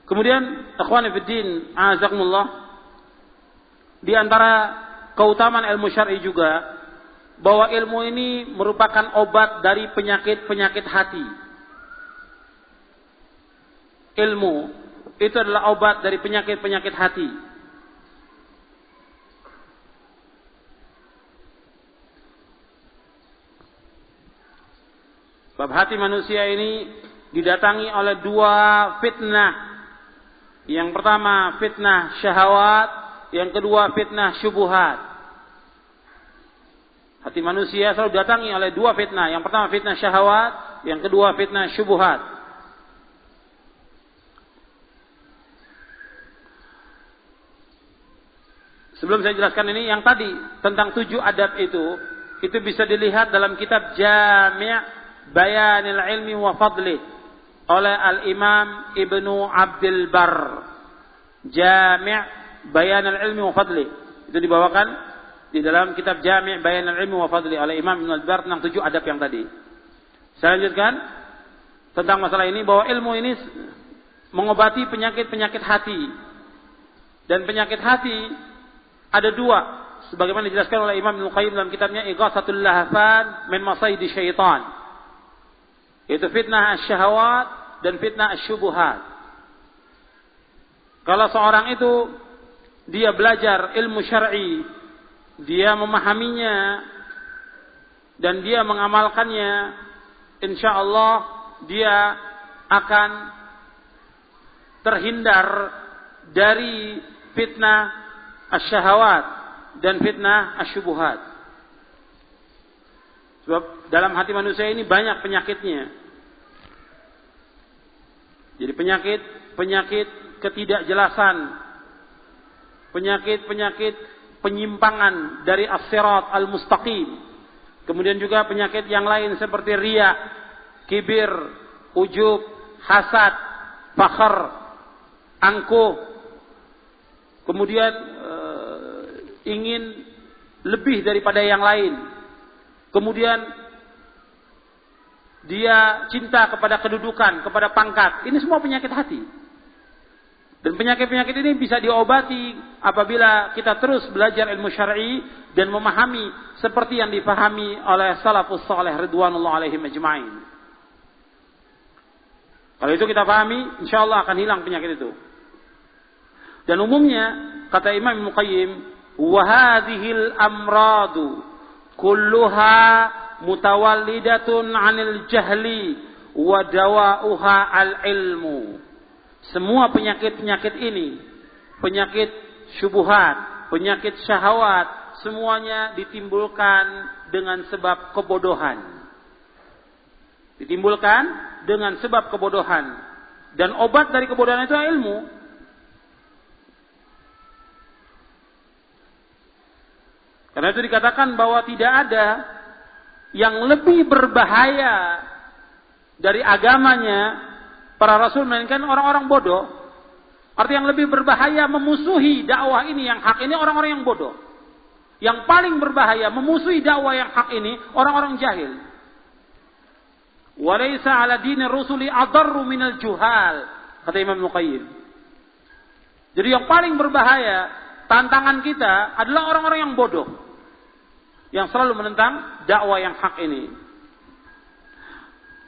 Kemudian ikhwani fiddin, azakumullah, di antara keutamaan ilmu syar'i juga bahwa ilmu ini merupakan obat dari penyakit-penyakit hati. Ilmu itu adalah obat dari penyakit-penyakit hati. Sebab hati manusia ini didatangi oleh dua fitnah. Yang pertama fitnah syahwat, yang kedua fitnah syubuhat. Hati manusia selalu didatangi oleh dua fitnah. Yang pertama fitnah syahwat, yang kedua fitnah syubuhat. Sebelum saya jelaskan ini, yang tadi tentang 7 adab itu bisa dilihat dalam kitab Jami' Bayanil Ilmi wa Fadlih oleh Al-Imam Ibnu Abdul Barr. Jami' Bayanil Ilmi wa Fadlih. Itu dibawakan di dalam kitab Jami' Bayanil Ilmi wa Fadlih oleh Imam Ibnu Abdul Barr tentang 7 adab yang tadi. Saya lanjutkan tentang masalah ini, bahwa ilmu ini mengobati penyakit-penyakit hati. Dan penyakit hati ada 2, sebagaimana dijelaskan oleh Imam Ibnu Qayyim dalam kitabnya Ighatsatul Lahfan min Masayidi Syaitan. Itu fitnah syahwat dan fitnah syubuhat. Kalau seorang itu dia belajar ilmu syar'i, dia memahaminya dan dia mengamalkannya, insyaallah dia akan terhindar dari fitnah syahwat dan fitnah syubuhat. Sebab dalam hati manusia ini banyak penyakitnya. Jadi penyakit ketidakjelasan, penyakit penyimpangan dari as-sirat al-mustaqim. Kemudian juga penyakit yang lain seperti riya, kibir, ujub, hasad, fakhr, angkuh. Kemudian ingin lebih daripada yang lain. Kemudian dia cinta kepada kedudukan, kepada pangkat. Ini semua penyakit hati. Dan penyakit-penyakit ini bisa diobati apabila kita terus belajar ilmu syar'i dan memahami seperti yang dipahami oleh salafus saleh ridwanullah alaihim ajma'in. Kalau itu kita pahami, insyaallah akan hilang penyakit itu. Dan umumnya kata Imam Ibnu Qayyim, wa hadhil amradu kulluha mutawallidatun 'anil jahli wa dawa'uha al-ilmu. Semua penyakit-penyakit ini, penyakit syubhat, penyakit syahwat, semuanya ditimbulkan dengan sebab kebodohan. Ditimbulkan dengan sebab kebodohan. Dan obat dari kebodohan itu ilmu. Karena itu dikatakan bahwa tidak ada yang lebih berbahaya dari agamanya para rasul melainkan orang-orang bodoh. Artinya yang lebih berbahaya memusuhi dakwah ini yang hak ini orang-orang yang bodoh. Yang paling berbahaya memusuhi dakwah yang hak ini orang-orang jahil. Walaysa 'ala dinir rusuli adarru minal juhal, kata Imam Ibnu Qayyim. Jadi yang paling berbahaya tantangan kita adalah orang-orang yang bodoh, yang selalu menentang dakwah yang hak ini.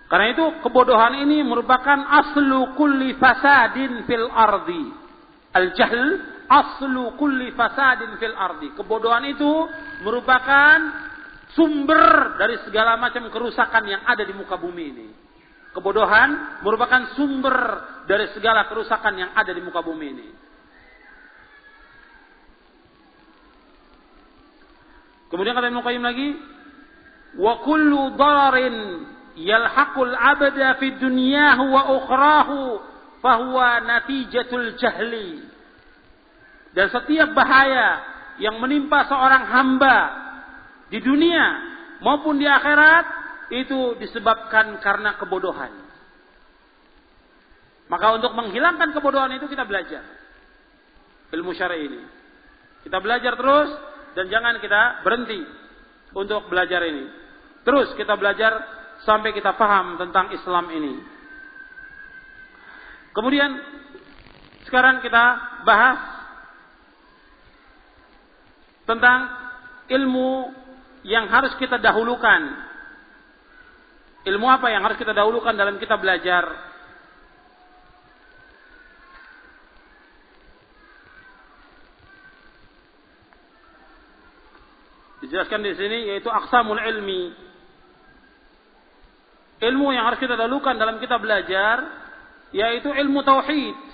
Karena itu kebodohan ini merupakan aslu kulli fasadin fil ardi. Al-jahl aslu kulli fasadin fil ardi. Kebodohan itu merupakan sumber dari segala macam kerusakan yang ada di muka bumi ini. Kebodohan merupakan sumber dari segala kerusakan yang ada di muka bumi ini. Kemudian kata Ibnu Qayyim lagi, wa kullu dararin yalhaqul 'abda fi dunyahu wa ukhrahu fahuwa natijatul jahli. Dan setiap bahaya yang menimpa seorang hamba di dunia maupun di akhirat itu disebabkan karena kebodohan. Maka untuk menghilangkan kebodohan itu kita belajar ilmu syar'i ini. Kita belajar terus dan jangan kita berhenti untuk belajar ini. Terus kita belajar sampai kita paham tentang Islam ini. Kemudian Sekarang kita bahas tentang ilmu yang harus kita dahulukan. Ilmu apa yang harus kita dahulukan dalam kita belajar? Dijelaskan di sini yaitu aqsamul ilmi. Ilmu yang harus kita dahulukan dalam kita belajar yaitu ilmu tauhid.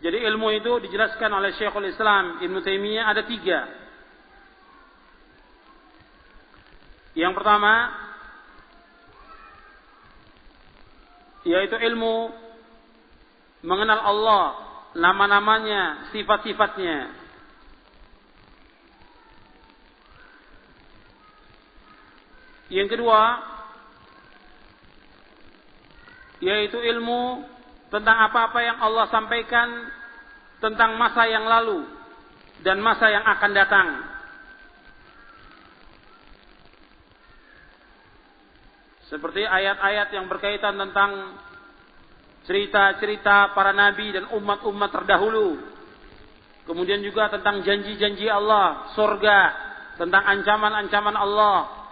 Jadi ilmu itu dijelaskan oleh Syekhul Islam Ibnu Taimiyah ada 3. Yang pertama yaitu ilmu mengenal Allah, nama-namanya, sifat-sifatnya. Yang kedua yaitu ilmu tentang apa-apa yang Allah sampaikan tentang masa yang lalu dan masa yang akan datang. Seperti ayat-ayat yang berkaitan tentang cerita-cerita para nabi dan umat-umat terdahulu. Kemudian juga tentang janji-janji Allah, surga, tentang ancaman-ancaman Allah.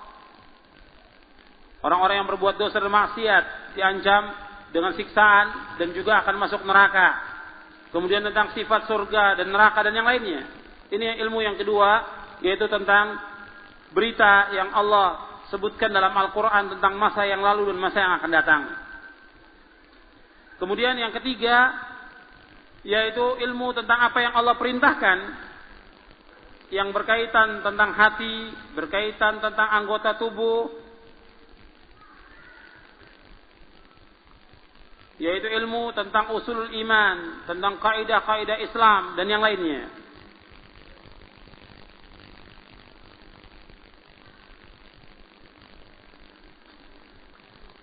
Orang-orang yang berbuat dosa dan maksiat diancam dengan siksaan dan juga akan masuk neraka. Kemudian tentang sifat surga dan neraka dan yang lainnya. Ini ilmu yang kedua, yaitu tentang berita yang Allah sebutkan dalam Al-Quran tentang masa yang lalu dan masa yang akan datang. Kemudian yang ketiga, yaitu ilmu tentang apa yang Allah perintahkan, yang berkaitan tentang hati, berkaitan tentang anggota tubuh, yaitu ilmu tentang usulul iman, tentang kaidah-kaidah Islam dan yang lainnya.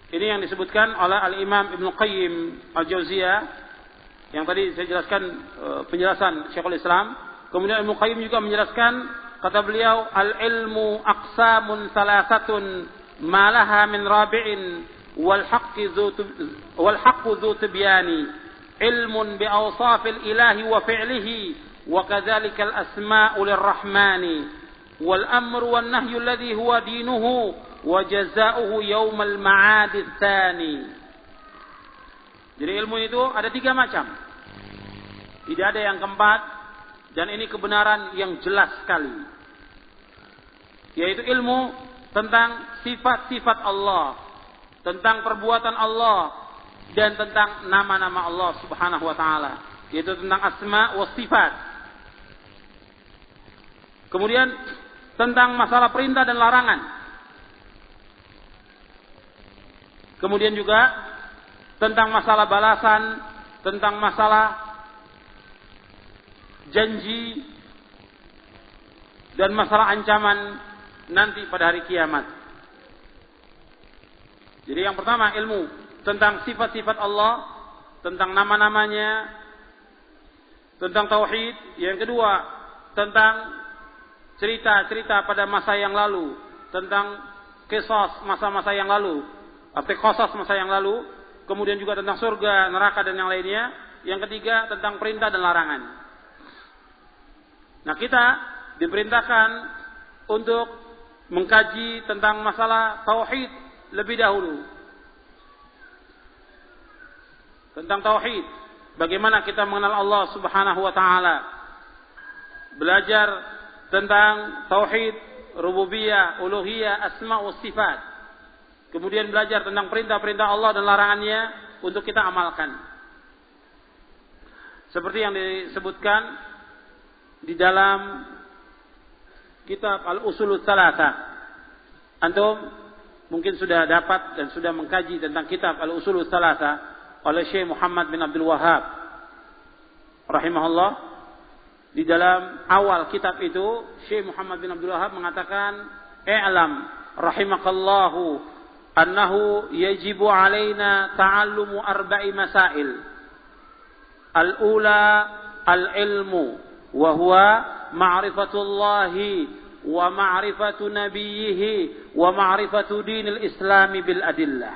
Ini yang disebutkan oleh Al-Imam Ibnu Qayyim Al-Jauziyah yang tadi saya jelaskan penjelasan Syekhul Islam. Kemudian Ibnu Qayyim juga menjelaskan, kata beliau, al-ilmu aqsamun salasatun ma laha min rabi'in wal haqqu dzu tibyani ilmun bi awsafil ilahi wa fi'lihi wa kadzalika al asma'u lirrahmani wal amru wan nahyu alladhi huwa dinuhu wa jazaohu yaumal ma'ad tsani. Jadi ilmu itu ada 3 macam. Tidak ada yang keempat, dan ini kebenaran yang jelas sekali. Yaitu ilmu tentang sifat-sifat Allah, tentang perbuatan Allah, dan tentang nama-nama Allah Subhanahu wa taala, yaitu tentang asma wa sifat. Kemudian tentang masalah perintah dan larangan. Kemudian juga tentang masalah balasan, tentang masalah janji, dan masalah ancaman nanti pada hari kiamat. Jadi yang pertama ilmu tentang sifat-sifat Allah, tentang nama-namanya, tentang tauhid. Yang kedua tentang cerita-cerita pada masa yang lalu, tentang qisas masa-masa yang lalu, arti qisas masa yang lalu. Kemudian juga tentang surga, neraka dan yang lainnya. Yang ketiga tentang perintah dan larangan. Nah, kita diperintahkan untuk mengkaji tentang masalah tauhid lebih dahulu. Tentang tauhid, bagaimana kita mengenal Allah Subhanahu wa taala. Belajar tentang tauhid rububiyah, uluhiyah, asma wa sifat. Kemudian belajar tentang perintah-perintah Allah dan larangannya untuk kita amalkan. Seperti yang disebutkan di dalam kitab Al-Usulul Tsalatsa. Antum mungkin sudah dapat dan sudah mengkaji tentang kitab Al-Usulul Tsalatsa oleh Syekh Muhammad bin Abdul Wahhab rahimahullah. Di dalam awal kitab itu Syekh Muhammad bin Abdul Wahhab mengatakan, "I'lam rahimakallahu annahu yajibu alaina ta'allumu arba'i masail. Al-ula al-ilmu wa huwa ma'rifatullahi wa ma'rifatu nabiyhi wa ma'rifatu dinil islami bil adillah."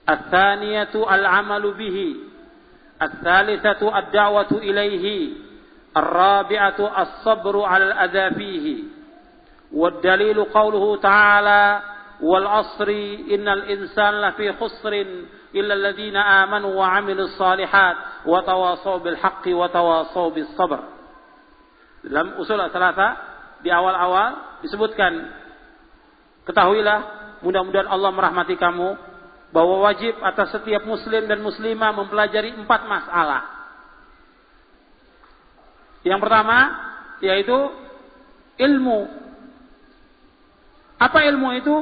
Ats-tsaniyatu al-'amalu bihi. Ats-tsalitsatu ad-da'watu ilaihi. Ar-rabi'atu as-sabru 'ala al-adza fihi. Wad-dalilu qauluhu ta'ala wal 'asri innal insana lafi khusrin illa alladziina aamanu wa 'amilus shalihat wa tawashaw bil haqqi wa tawashaw bis sabr. Dalam usul as-salasa di awal-awal disebutkan, ketahuilah, mudah-mudahan Allah merahmati kamu, bahwa wajib atas setiap muslim dan muslimah mempelajari 4 masalah. Yang pertama yaitu ilmu. Apa ilmu itu?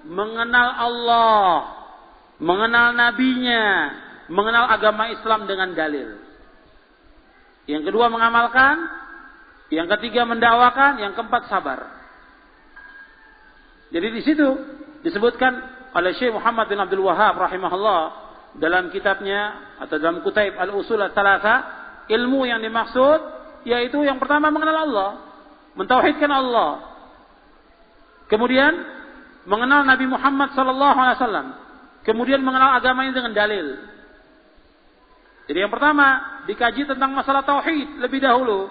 Mengenal Allah, mengenal nabinya, mengenal agama Islam dengan dalil. Yang kedua mengamalkan, yang ketiga mendakwakan, yang keempat sabar. Jadi di situ disebutkan oleh Syekh Muhammad bin Abdul Wahhab rahimahullah dalam kitabnya atau dalam Kutaib Al-Usul Ats-Tsalatsa, ilmu yang dimaksud yaitu yang pertama mengenal Allah, mentauhidkan Allah. Kemudian mengenal Nabi Muhammad sallallahu alaihi wasallam. Kemudian mengenal agamanya dengan dalil. Jadi yang pertama dikaji tentang masalah tauhid lebih dahulu.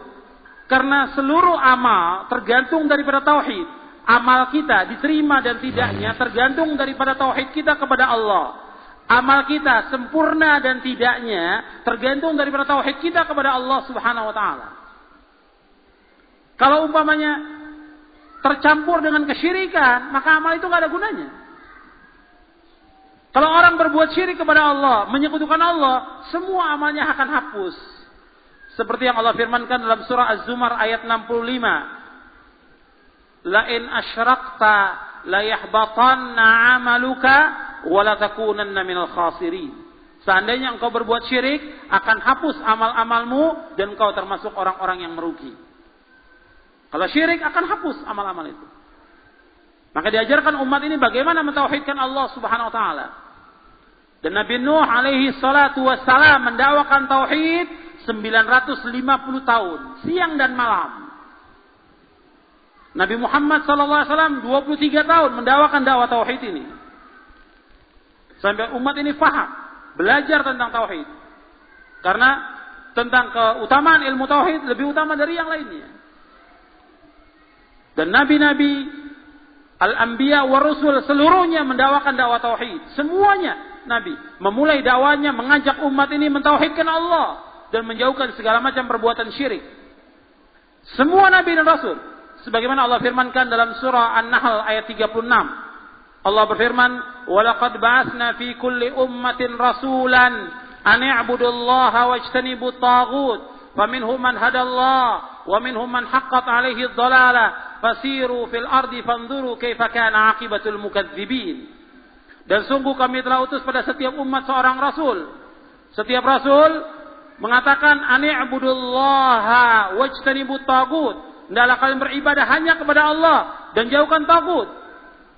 Karena seluruh amal tergantung daripada tauhid. Amal kita diterima dan tidaknya tergantung daripada tauhid kita kepada Allah. Amal kita sempurna dan tidaknya tergantung daripada tauhid kita kepada Allah Subhanahu wa taala. Kalau umpamanya tercampur dengan kesyirikan, maka amal itu enggak ada gunanya. Kalau orang berbuat syirik kepada Allah, menyekutukan Allah, semua amalnya akan hapus. Seperti yang Allah firmankan dalam surah Az-Zumar ayat 65. La in asyrakta la yahbatanna 'amaluka wa la takunanna minal khasirin. Seandainya engkau berbuat syirik, akan hapus amal-amalmu dan engkau termasuk orang-orang yang merugi. Kalau syirik akan hapus amal-amal itu. Maka diajarkan umat ini bagaimana mentauhidkan Allah Subhanahu wa taala. Dan Nabi Nuh alaihi salatu wassalam mendakwakan tauhid 950 tahun, siang dan malam. Nabi Muhammad SAW 23 tahun mendakwakan dakwah tauhid ini. Sampai umat ini faham, belajar tentang tauhid. Karena tentang keutamaan ilmu tauhid lebih utama dari yang lainnya. Dan nabi-nabi, al-anbiya wa rusul seluruhnya mendakwakan dakwah tauhid. Semuanya nabi memulai dakwanya mengajak umat ini mentauhidkan Allah dan menjauhkan segala macam perbuatan syirik. Semua nabi dan rasul. Sebagaimana Allah firmankan dalam surah An-Nahl ayat 36. Allah berfirman, "Walaqad ba'atsna fi kulli ummatin rasulan an i'budullaha wajtanibut taghut, faminhum man hadallah wa minhum man haqqat 'alaihi ad-dhalalah, fasiru fil ardi fanzuru kaifa kana 'aqibatul mukadzibin." Dan sungguh kami telah utus pada setiap umat seorang rasul. Setiap rasul mengatakan ani'budullaha wajtanibut tagut. Hendaklah kalian beribadah hanya kepada Allah dan jauhkan tagut.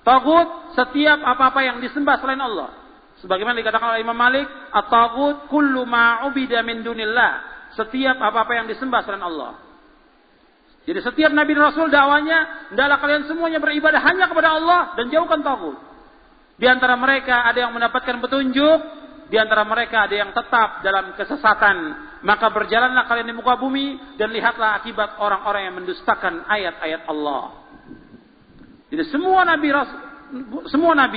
Tagut setiap apa-apa yang disembah selain Allah. Sebagaimana dikatakan oleh Imam Malik, at-tagut kullu ma 'ubida min dunillah. Setiap apa-apa yang disembah selain Allah. Jadi setiap nabi dan rasul dakwanya hendaklah kalian semuanya beribadah hanya kepada Allah dan jauhkan tagut. Di antara mereka ada yang mendapatkan petunjuk, di antara mereka ada yang tetap dalam kesesatan. Maka berjalanlah kalian di muka bumi dan lihatlah akibat orang-orang yang mendustakan ayat-ayat Allah. Jadi semua nabi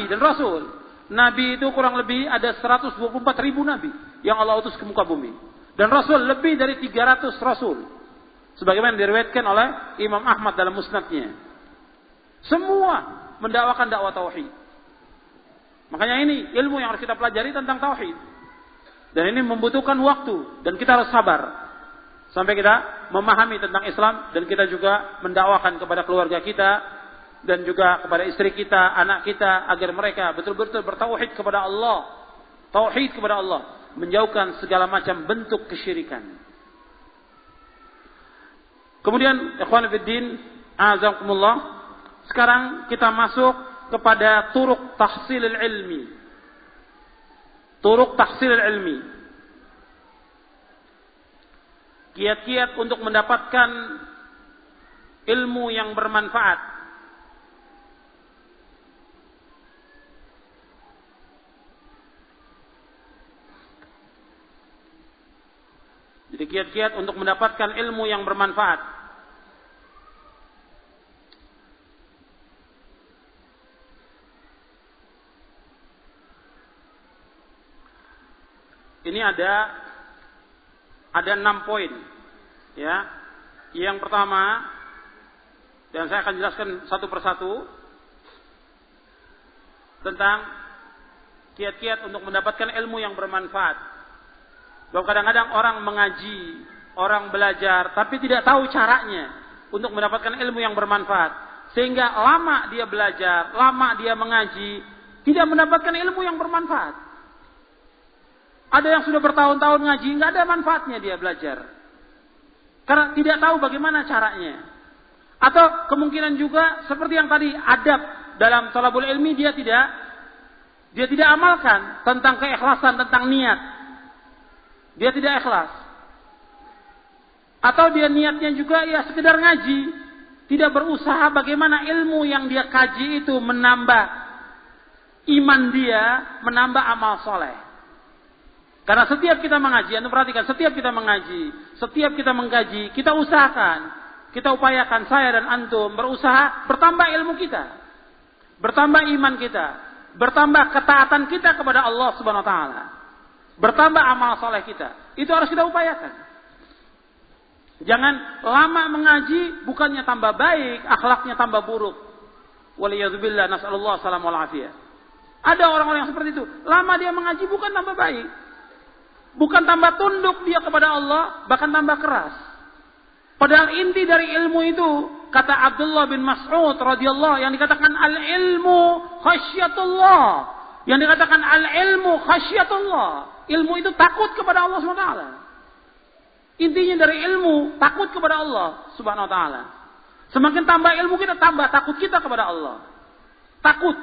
dan rasul, nabi itu kurang lebih ada 124.000 nabi yang Allah utus ke muka bumi. Dan rasul lebih dari 300 rasul. Sebagaimana diriwayatkan oleh Imam Ahmad dalam musnadnya. Semua mendakwakan dakwah tauhid. Makanya ini ilmu yang harus kita pelajari tentang tauhid. Dan ini membutuhkan waktu dan kita harus sabar sampai kita memahami tentang Islam dan kita juga mendakwakan kepada keluarga kita dan juga kepada istri kita, anak kita agar mereka betul-betul bertauhid kepada Allah. Tauhid kepada Allah, menjauhkan segala macam bentuk kesyirikan. Kemudian ikhwan fillah, azakumullah, sekarang kita masuk kepada turuk tahsilil ilmi. Turuk tahsilil ilmi. Kiat-kiat untuk mendapatkan ilmu yang bermanfaat. Jadi kiat-kiat untuk mendapatkan ilmu yang bermanfaat. Ini ada 6 poin, ya. Yang pertama, dan saya akan jelaskan satu persatu tentang kiat-kiat untuk mendapatkan ilmu yang bermanfaat. Bahwa kadang-kadang orang mengaji, orang belajar, tapi tidak tahu caranya untuk mendapatkan ilmu yang bermanfaat, sehingga lama dia belajar, lama dia mengaji, tidak mendapatkan ilmu yang bermanfaat. Ada yang sudah bertahun-tahun ngaji, nggak ada manfaatnya dia belajar. Karena tidak tahu bagaimana caranya. Atau kemungkinan juga seperti yang tadi, adab dalam thalabul ilmi dia tidak amalkan tentang keikhlasan, tentang niat. Dia tidak ikhlas. Atau dia niatnya juga ya sekedar ngaji, tidak berusaha bagaimana ilmu yang dia kaji itu menambah iman dia, menambah amal soleh. Karena setiap kita mengaji, Anda perhatikan, setiap kita mengaji, setiap kita mengkaji, kita usahakan, kita upayakan, saya dan antum berusaha bertambah ilmu kita, bertambah iman kita, bertambah ketaatan kita kepada Allah Subhanahu wa taala, bertambah amal soleh kita. Itu harus kita upayakan. Jangan lama mengaji bukannya tambah baik, akhlaknya tambah buruk. Waliyadzubillah, nasallallahu salam wal afiyah. Ada orang-orang yang seperti itu, lama dia mengaji bukan tambah baik. Bukan tambah tunduk dia kepada Allah, bahkan tambah keras. Padahal inti dari ilmu itu, kata Abdullah bin Mas'ud radhiyallahu, yang dikatakan al-ilmu khasyatullah. Yang dikatakan al-ilmu khasyatullah. Ilmu itu takut kepada Allah SWT. Intinya dari ilmu, takut kepada Allah Subhanahu wa taala. Semakin tambah ilmu kita, tambah takut kita kepada Allah. Takut.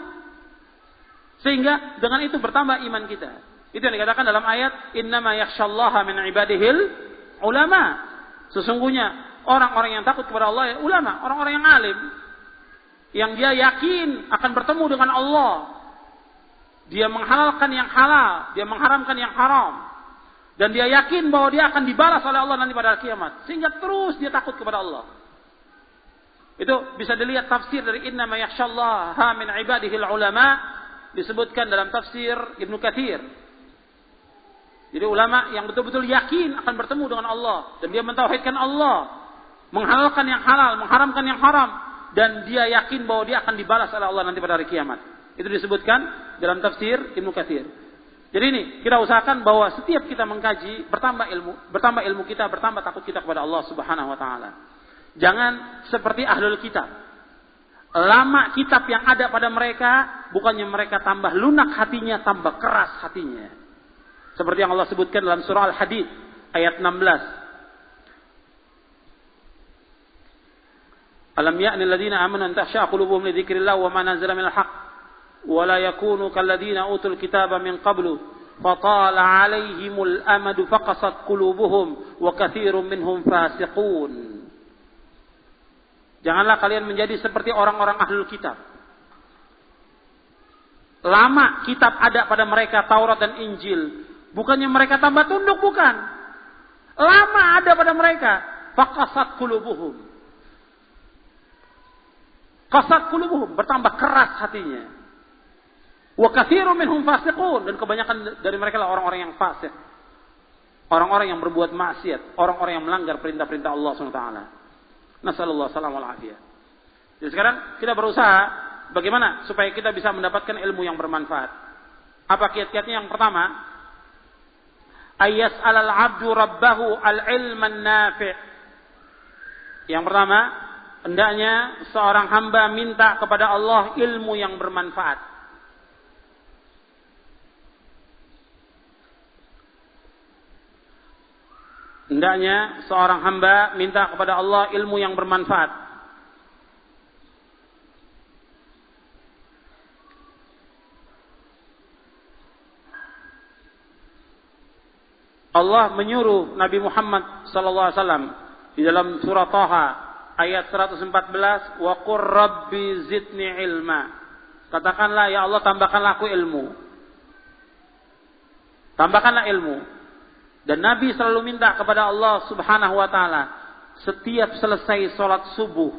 Sehingga dengan itu bertambah iman kita. Itu yang dikatakan dalam ayat innama yakhsyallaha min ibadihil ulama. Sesungguhnya orang-orang yang takut kepada Allah ya ulama, orang-orang yang alim, yang dia yakin akan bertemu dengan Allah. Dia menghalalkan yang halal, dia mengharamkan yang haram, dan dia yakin bahwa dia akan dibalas oleh Allah nanti pada kiamat, sehingga terus dia takut kepada Allah. Itu bisa dilihat tafsir dari innama yakhsyallaha min ibadihil ulama, disebutkan dalam tafsir Ibnu Katsir. Jadi ulama yang betul-betul yakin akan bertemu dengan Allah. Dan dia mentauhidkan Allah. Menghalalkan yang halal, mengharamkan yang haram. Dan dia yakin bahwa dia akan dibalas oleh Allah nanti pada hari kiamat. Itu disebutkan dalam tafsir Ibnu Katsir. Jadi ini, kita usahakan bahwa setiap kita mengkaji, bertambah ilmu kita, bertambah takut kita kepada Allah Subhanahu wa taala. Jangan seperti ahlul kitab. Lama kitab yang ada pada mereka, bukannya mereka tambah lunak hatinya, tambah keras hatinya. Seperti yang Allah sebutkan dalam surah Al-Hadid ayat 16. Alam ya'ni alladziina aamanu an takhsha'a qulubuhum li dzikrillah wa ma nazala minal haqq wa la yakunu kalladziina utul kitaba min qablu fatala 'alaihimul amadu faqasat qulubuhum wa katsirun minhum fasiqun. Janganlah kalian menjadi seperti orang-orang ahlul kitab. Lama kitab ada pada mereka, Taurat dan Injil. Bukannya mereka tambah tunduk, bukan. Lama ada pada mereka. Faqasat qulubuhum. Qasat qulubuhum, bertambah keras hatinya. Wa katsirun minhum fasiqun, dan kebanyakan dari mereka lah orang-orang yang fasik. Orang-orang yang berbuat maksiat, orang-orang yang melanggar perintah-perintah Allah SWT. Nasallallahu salam wal afiyah. Jadi sekarang kita berusaha bagaimana supaya kita bisa mendapatkan ilmu yang bermanfaat. Apa kiat-kiatnya? Yang pertama, ayas alal abdu rabbahu al-ilman nafi'. Yang pertama, hendaknya seorang hamba minta kepada Allah ilmu yang bermanfaat. Hendaknya seorang hamba minta kepada Allah ilmu yang bermanfaat. Allah menyuruh Nabi Muhammad sallallahu alaihi wasallam di dalam surah Thaha ayat 114, wa qur rabbi zidni ilma. Katakanlah, ya Allah, tambahkanlah aku ilmu. Tambahkanlah ilmu. Dan Nabi selalu minta kepada Allah Subhanahu wa taala setiap selesai salat subuh,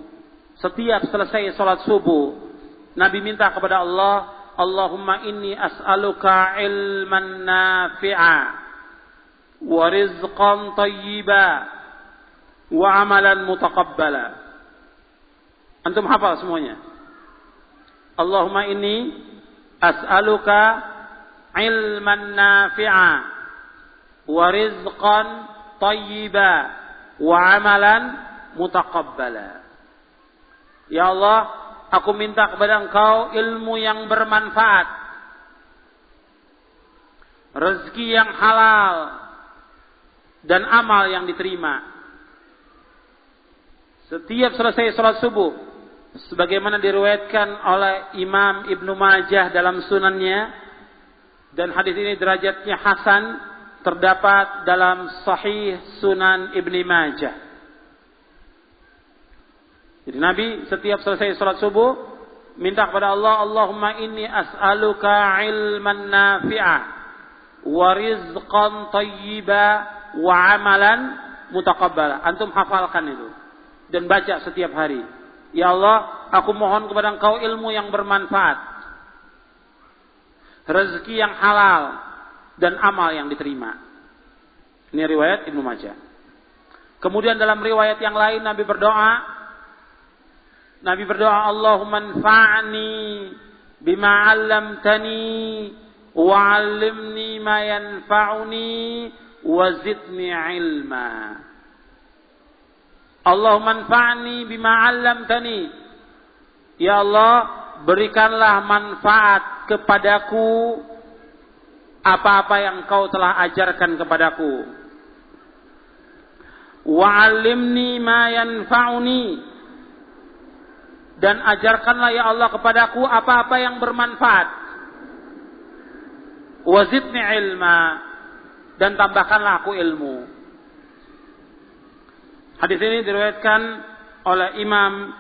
Nabi minta kepada Allah, Allahumma inni as'aluka ilman nafi'a wa rizqan thayyiba wa amalan mutaqabbala. Antum hafal semuanya? Allahumma inni as'aluka ilman nafi'a wa rizqan thayyiba wa amalan mutaqabbala. Ya Allah, aku minta kepada Engkau ilmu yang bermanfaat, rezeki yang halal, dan amal yang diterima. Setiap selesai salat subuh, sebagaimana diriwayatkan oleh Imam Ibnu Majah dalam sunannya, dan hadis ini derajatnya hasan, terdapat dalam Sahih Sunan Ibnu Majah. Jadi Nabi setiap selesai salat subuh minta kepada Allah, Allahumma inni as'aluka ilman nafi'a wa rizqan thayyiba wa amalan mutaqabbala. Antum hafalkan itu dan baca setiap hari. Ya Allah, aku mohon kepada Engkau ilmu yang bermanfaat, rezeki yang halal, dan amal yang diterima. Ini riwayat Ibnu Majah. Kemudian dalam riwayat yang lain Nabi berdoa, Allahumma anfa'ni bima 'allamtani wa 'allimni ma yanfa'uni wa zidni 'ilma. Allahumma anfa'ni bima 'allamtani. Ya Allah, berikanlah manfaat kepadaku apa-apa yang Kau telah ajarkan kepadaku. Wa 'allimni ma yanfa'uni. Dan ajarkanlah ya Allah kepadaku apa-apa yang bermanfaat. Wazidni ilma. Dan tambahkanlah aku ilmu. Hadis ini diriwayatkan oleh Imam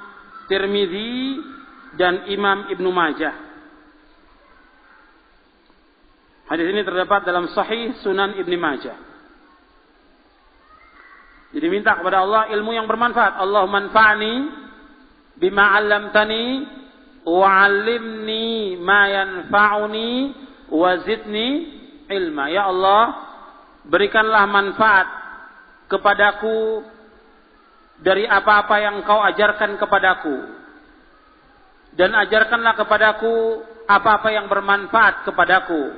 Tirmidzi dan Imam Ibnu Majah. Hadis ini terdapat dalam Sahih Sunan Ibnu Majah. Jadi minta kepada Allah ilmu yang bermanfaat. Allahumma anfa'ni bima 'allamtani wa 'allimni ma yanfa'uni wa zidni ilma. Ya Allah, berikanlah manfaat kepadaku dari apa-apa yang Kau ajarkan kepadaku, dan ajarkanlah kepadaku apa-apa yang bermanfaat kepadaku,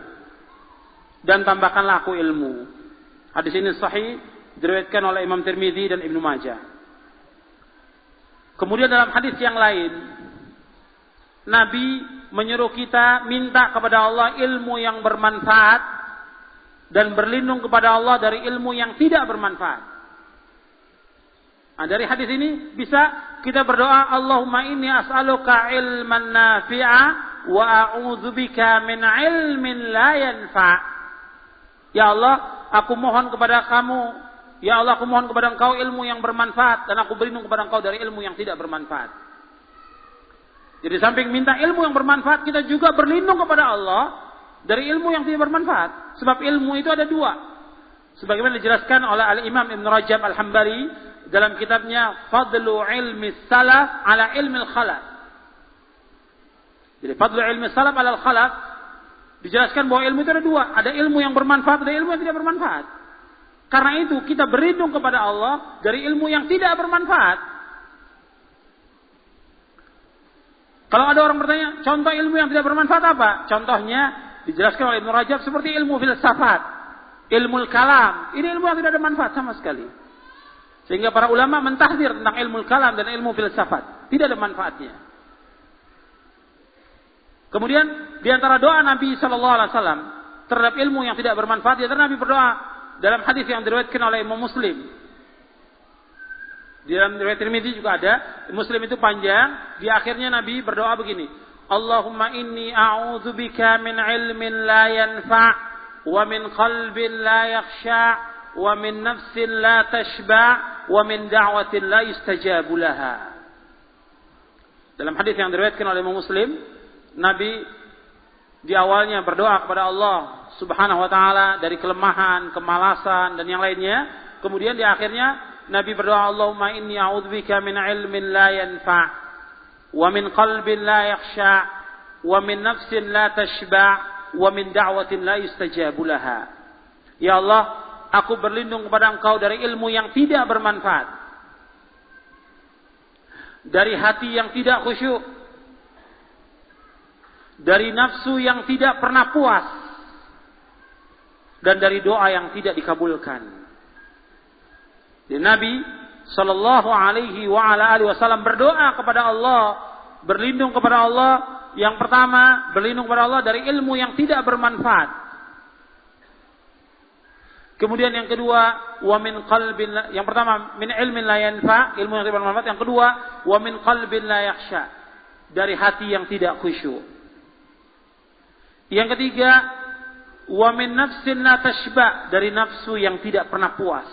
dan tambahkanlah aku ilmu. Hadis ini sahih, diriwayatkan oleh Imam Tirmidzi dan Ibnu Majah. Kemudian dalam hadis yang lain, Nabi menyuruh kita minta kepada Allah ilmu yang bermanfaat dan berlindung kepada Allah dari ilmu yang tidak bermanfaat. Nah, dari hadis ini bisa kita berdoa, Allahumma inni as'aluka ilman nafi'a wa a'udzubika min ilmin la yanfa'. Ya Allah, aku mohon kepada Kamu, ya Allah, aku mohon kepada Engkau ilmu yang bermanfaat, dan aku berlindung kepada Engkau dari ilmu yang tidak bermanfaat. Jadi samping minta ilmu yang bermanfaat, kita juga berlindung kepada Allah dari ilmu yang tidak bermanfaat. Sebab ilmu itu ada dua. Sebagaimana dijelaskan oleh Al-Imam Ibn Rajab Al-Hambali dalam kitabnya Fadlu Ilmi Salaf ala Ilmi Al-Khalaf. Jadi Fadlu Ilmi Salaf ala Al-Khalaf dijelaskan bahwa ilmu itu ada dua. Ada ilmu yang bermanfaat, ada ilmu yang tidak bermanfaat. Karena itu kita berlindung kepada Allah dari ilmu yang tidak bermanfaat. Kalau ada orang bertanya, contoh ilmu yang tidak bermanfaat apa? Contohnya dijelaskan oleh Ibnu Rajab seperti ilmu filsafat, ilmu kalam. Ini ilmu yang tidak ada manfaat sama sekali. Sehingga para ulama mentahdir tentang ilmu kalam dan ilmu filsafat. Tidak ada manfaatnya. Kemudian di antara doa Nabi SAW terhadap ilmu yang tidak bermanfaat, di antara Nabi berdoa dalam hadis yang diriwayatkan oleh Imam Muslim. Di dalam riwayat Tirmidzi juga ada. Muslim itu panjang. Di akhirnya Nabi berdoa begini. Allahumma inni a'udzubika min ilmin la yanfa' wa min qalbin la yakhsha' wa min nafsin la tashba' wa min da'watin la yustajabu laha. Dalam hadis yang diriwayatkan oleh Imam Muslim, Nabi di awalnya berdoa kepada Allah Subhanahu wa taala dari kelemahan, kemalasan dan yang lainnya. Kemudian di akhirnya Nabi berdoa, Allahumma inni a'udzubika min ilmin la yanfa' wa min qalbin la yakhsha' wa min nafsin la tashba' wa min da'watin la yustajabu laha. Ya Allah, aku berlindung kepada Engkau dari ilmu yang tidak bermanfaat, dari hati yang tidak khusyuk, dari nafsu yang tidak pernah puas, dan dari doa yang tidak dikabulkan. Dan Nabi sallallahu alaihi wa ala alihi wasallam berdoa kepada Allah, berlindung kepada Allah. Yang pertama, berlindung kepada Allah dari ilmu yang tidak bermanfaat. Kemudian yang kedua, wa min qalbin, yang pertama min ilmin la yanfa, ilmu yang tidak bermanfaat. Yang kedua, wa min qalbin la yakhsha, dari hati yang tidak khusyuk. Yang ketiga, wa min nafsin la tashba, dari nafsu yang tidak pernah puas.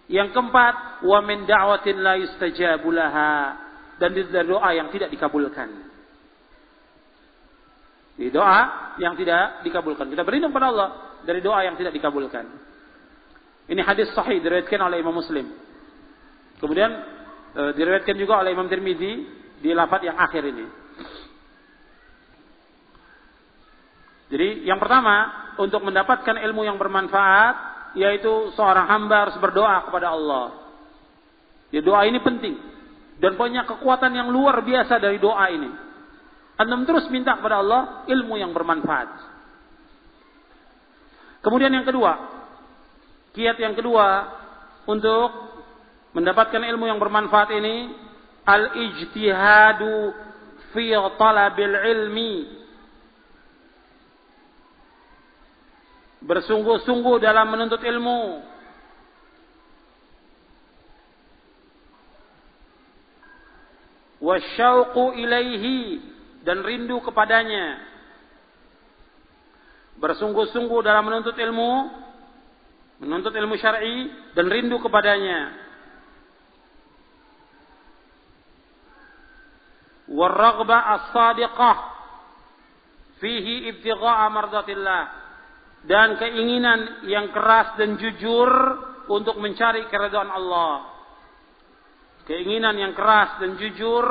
Yang keempat, wa min da'watin la yustajabu laha, dan dari doa yang tidak dikabulkan. Di doa yang tidak dikabulkan. Kita berlindung pada Allah dari doa yang tidak dikabulkan. Ini hadis sahih diriwayatkan oleh Imam Muslim. Kemudian diriwayatkan juga oleh Imam Tirmidzi di lafaz yang akhir ini. Jadi yang pertama, untuk mendapatkan ilmu yang bermanfaat, yaitu seorang hamba harus berdoa kepada Allah. Ya, doa ini penting dan punya kekuatan yang luar biasa dari doa ini. Antum terus minta kepada Allah ilmu yang bermanfaat. Kemudian yang kedua, kiat yang kedua untuk mendapatkan ilmu yang bermanfaat ini, al-ijtihadu fi talabil ilmi. Bersungguh-sungguh dalam menuntut ilmu. Wasyauqu ilaihi, dan rindu kepadanya. Bersungguh-sungguh dalam menuntut ilmu syar'i, dan rindu kepadanya. Warraghbah as-sadiqah fihi ibtigha'a mardatillah, dan keinginan yang keras dan jujur untuk mencari keridhaan Allah. Keinginan yang keras dan jujur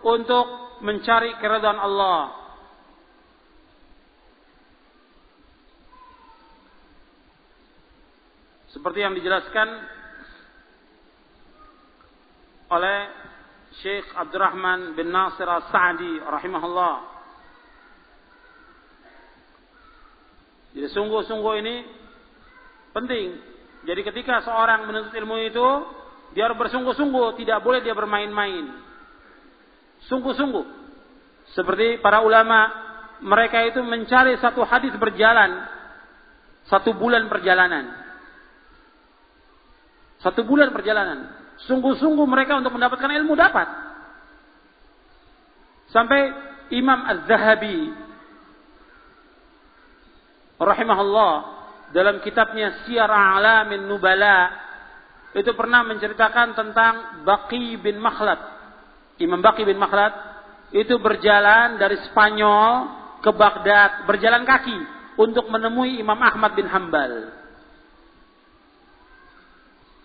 untuk mencari keridhaan Allah. Seperti yang dijelaskan oleh Syekh Abdurrahman bin Nasir As-Sa'di rahimahullah. Jadi sungguh-sungguh ini penting. Jadi ketika seorang menuntut ilmu itu, dia harus bersungguh-sungguh, tidak boleh dia bermain-main. Sungguh-sungguh. Seperti para ulama, mereka itu mencari satu hadis berjalan 1 bulan perjalanan. 1 bulan perjalanan. Sungguh-sungguh mereka untuk mendapatkan ilmu dapat. Sampai Imam Az-Zahabi rahimahullah dalam kitabnya Siyar A'lamin Nubala itu pernah menceritakan tentang Baqi bin Makhlad. Imam Baqi bin Makhlad itu berjalan dari Spanyol ke Baghdad, berjalan kaki untuk menemui Imam Ahmad bin Hanbal.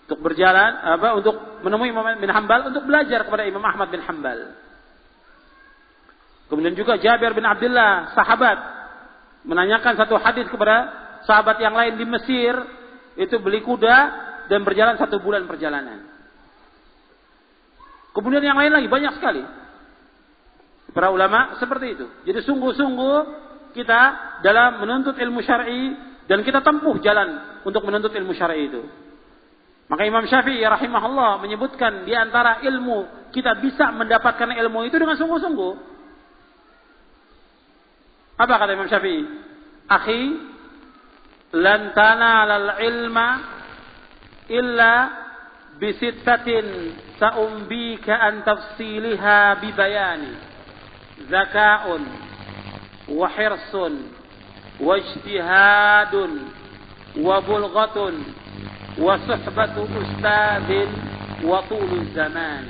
Untuk berjalan untuk menemui Imam Ahmad bin Hanbal untuk belajar kepada Imam Ahmad bin Hanbal. Kemudian juga Jabir bin Abdullah, sahabat, menanyakan satu hadis kepada sahabat yang lain di Mesir, itu beli kuda dan berjalan 1 bulan perjalanan. Kemudian yang lain lagi banyak sekali. Para ulama seperti itu. Jadi sungguh-sungguh kita dalam menuntut ilmu syar'i dan kita tempuh jalan untuk menuntut ilmu syar'i itu. Maka Imam Syafi'i rahimahullah menyebutkan di antara ilmu kita bisa mendapatkan ilmu itu dengan sungguh-sungguh. Apa kata Imam Syafi'i? Akhi, lan tanalal ilma illa bisittatin sa'umbika an tafsiliha bibayani. Zaka'un wa hirsun wa ijtihadun wa bulghatun wa suhbatu ustadin wa tulul zaman.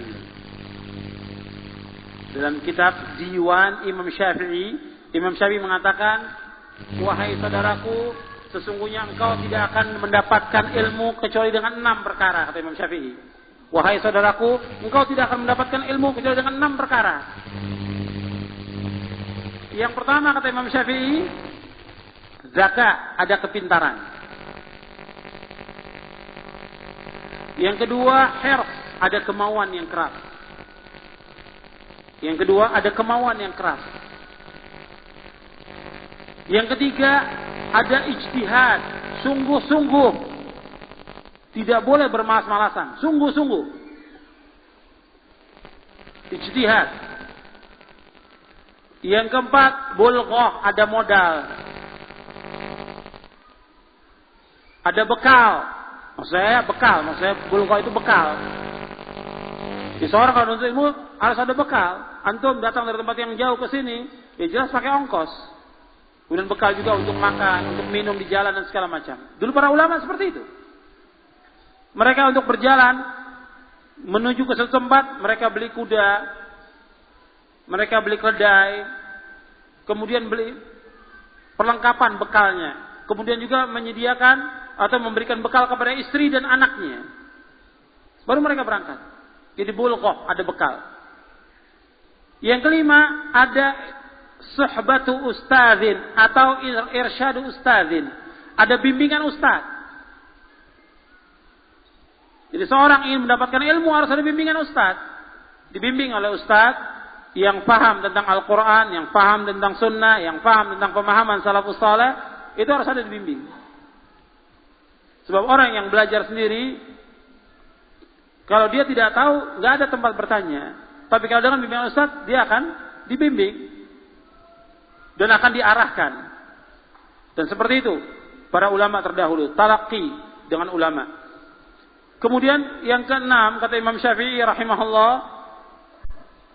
Dalam kitab Diwan Imam Syafi'i, Imam Syafi'i mengatakan wahai saudaraku, sesungguhnya engkau tidak akan mendapatkan ilmu kecuali dengan 6 perkara, kata Imam Syafi'i. Wahai saudaraku, engkau tidak akan mendapatkan ilmu kecuali dengan 6 perkara. Yang pertama, kata Imam Syafi'i, zaka, ada kepintaran. Yang kedua, hirs, ada kemauan yang keras. Yang kedua, ada kemauan yang keras. Yang ketiga, ada ijtihad, sungguh-sungguh. Tidak boleh bermalas-malasan, sungguh-sungguh. Ijtihad. Yang keempat, bulghah, ada modal. Ada bekal. Maksudnya bulghah itu bekal. Di seorang kalau nuntut ilmu harus ada bekal. Antum datang dari tempat yang jauh ke sini, ya jelas pakai ongkos. Kemudian bekal juga untuk makan, untuk minum di jalan dan segala macam. Dulu para ulama seperti itu. Mereka untuk berjalan menuju ke suatu tempat, mereka beli kuda, mereka beli keledai, kemudian beli perlengkapan bekalnya. Kemudian juga menyediakan atau memberikan bekal kepada istri dan anaknya. Baru mereka berangkat. Jadi bulghah, ada bekal. Yang kelima, ada suhbatu ustadzin atau irsyadu ustadzin. Ada bimbingan ustadz. Jadi seorang ingin mendapatkan ilmu harus ada bimbingan ustadz. Dibimbing oleh ustadz yang paham tentang Al-Quran, yang paham tentang sunnah, yang paham tentang pemahaman salafus saleh, itu harus ada dibimbing. Sebab orang yang belajar sendiri, kalau dia tidak tahu, nggak ada tempat bertanya. Tapi kalau dengan bimbingan ustadz, dia akan dibimbing dan akan diarahkan. Dan seperti itu para ulama terdahulu, talaqi dengan ulama. Kemudian yang keenam, kata Imam Syafi'i rahimahullah,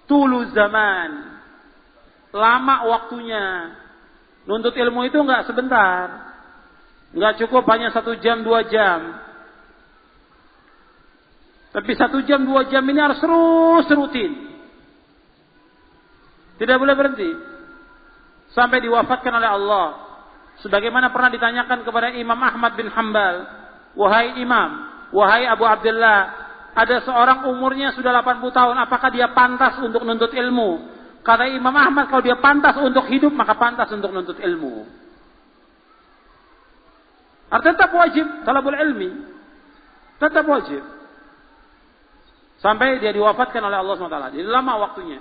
tulu zaman, lama waktunya. Nuntut ilmu itu nggak sebentar, nggak cukup hanya 1 jam 2 jam. Tapi 1 jam 2 jam ini harus terus rutin, tidak boleh berhenti sampai diwafatkan oleh Allah. Sebagaimana pernah ditanyakan kepada Imam Ahmad bin Hanbal, wahai Imam, wahai Abu Abdullah, ada seorang umurnya sudah 80 tahun, apakah dia pantas untuk menuntut ilmu? Kata Imam Ahmad, kalau dia pantas untuk hidup, maka pantas untuk menuntut ilmu. Artinya tetap wajib talabul ilmi, tetap wajib sampai dia diwafatkan oleh Allah SWT. Jadi lama waktunya.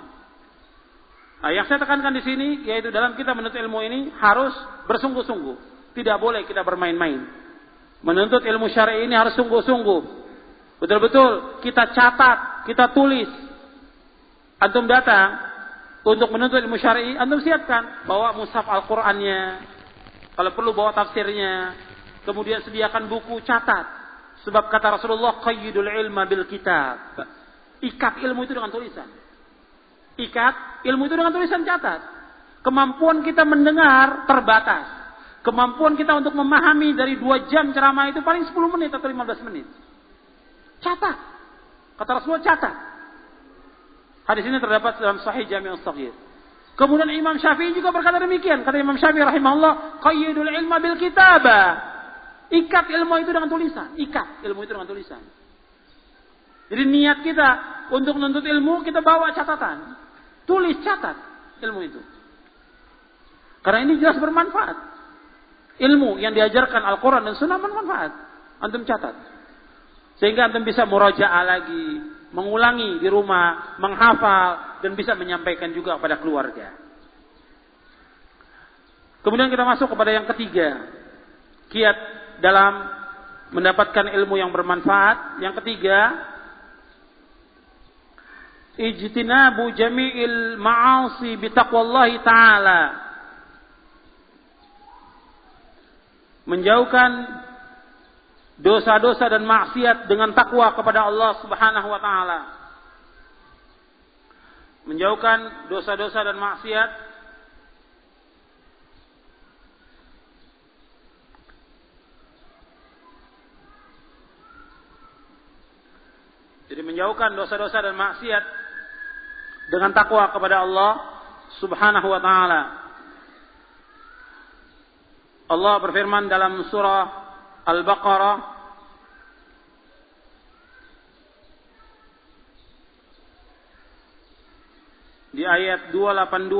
Nah, yang saya tekankan di sini yaitu dalam kita menuntut ilmu ini harus bersungguh-sungguh. Tidak boleh kita bermain-main. Menuntut ilmu syar'i ini harus sungguh-sungguh. Betul-betul kita catat, kita tulis. Antum datang untuk menuntut ilmu syar'i, antum siapkan, bawa mushaf Al-Qur'annya. Kalau perlu bawa tafsirnya. Kemudian sediakan buku, catat. Sebab kata Rasulullah, qayyidul ilma bil kitab. Ikat ilmu itu dengan tulisan. Ikat ilmu itu dengan tulisan, catat. Kemampuan kita mendengar terbatas. Kemampuan kita untuk memahami dari 2 jam ceramah itu paling 10 menit atau 15 menit. Catat. Kata Rasulullah, catat. Hadis ini terdapat dalam Sahih Jami' As-Shaghir. Kemudian Imam Syafi'i juga berkata demikian. Kata Imam Syafi'i rahimahullah, qayyidul ilma bil kitabah. Ikat ilmu itu dengan tulisan. Ikat ilmu itu dengan tulisan. Jadi niat kita untuk menuntut ilmu, kita bawa catatan. Tulis, catat ilmu itu. Karena ini jelas bermanfaat. Ilmu yang diajarkan Al-Quran dan Sunnah bermanfaat. Antum catat. Sehingga antum bisa murajaah lagi, mengulangi di rumah, menghafal, dan bisa menyampaikan juga kepada keluarga. Kemudian kita masuk kepada yang ketiga. Kiat dalam mendapatkan ilmu yang bermanfaat. Yang ketiga, ijtinabu jami'il ma'asi bitaqwallahi ta'ala. Menjauhkan dosa-dosa dan maksiat dengan takwa kepada Allah Subhanahu wa taala. Menjauhkan dosa-dosa dan maksiat Jadi menjauhkan dosa-dosa dan maksiat dengan takwa kepada Allah Subhanahu wa taala. Allah berfirman dalam surah Al-Baqarah di ayat 282,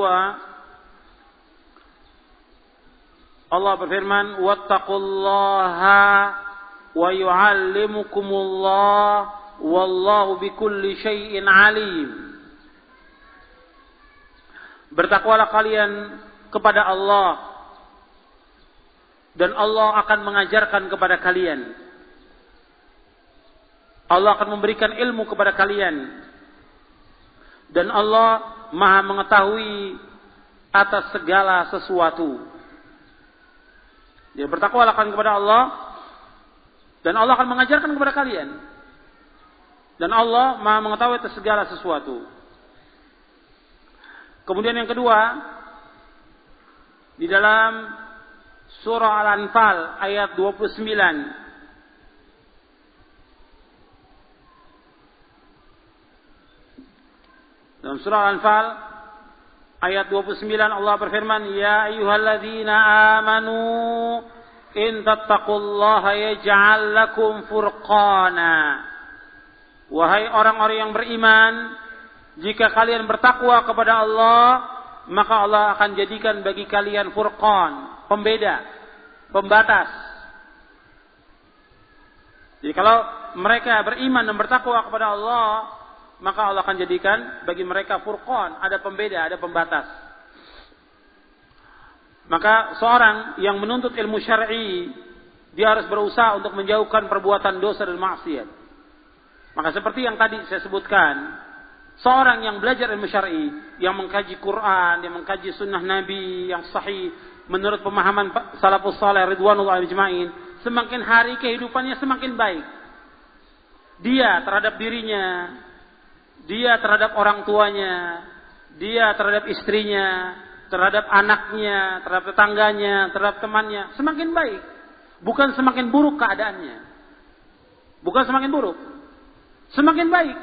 Allah berfirman, wattaqullaha wa yu'allimukumullah wallahu bikulli syai'in alim. Bertakwalah kalian kepada Allah dan Allah akan mengajarkan kepada kalian. Allah akan memberikan ilmu kepada kalian. Dan Allah Maha mengetahui atas segala sesuatu. Dia bertakwalah kalian kepada Allah dan Allah akan mengajarkan kepada kalian. Dan Allah Maha mengetahui atas segala sesuatu. Kemudian yang kedua, di dalam surah Al-Anfal ayat 29. Dalam surah Al-Anfal ayat 29 Allah berfirman, ya ayyuhalladzina amanu in tattaqullaha yaj'al lakum furqana. Wahai orang-orang yang beriman, jika kalian bertakwa kepada Allah, maka Allah akan jadikan bagi kalian furqan, pembeda, pembatas. Jadi kalau mereka beriman dan bertakwa kepada Allah, maka Allah akan jadikan bagi mereka furqan, ada pembeda, ada pembatas. Maka seorang yang menuntut ilmu syar'i, dia harus berusaha untuk menjauhkan perbuatan dosa dan maksiat. Maka seperti yang tadi saya sebutkan, seorang yang belajar ilmu syar'i, yang mengkaji Quran, yang mengkaji sunnah Nabi yang sahih, menurut pemahaman salafus saleh ridwanullah ajma'in, semakin hari kehidupannya semakin baik. Dia terhadap dirinya, dia terhadap orang tuanya, dia terhadap istrinya, terhadap anaknya, terhadap tetangganya, terhadap temannya, semakin baik. Bukan semakin buruk keadaannya. Bukan semakin buruk. Semakin baik.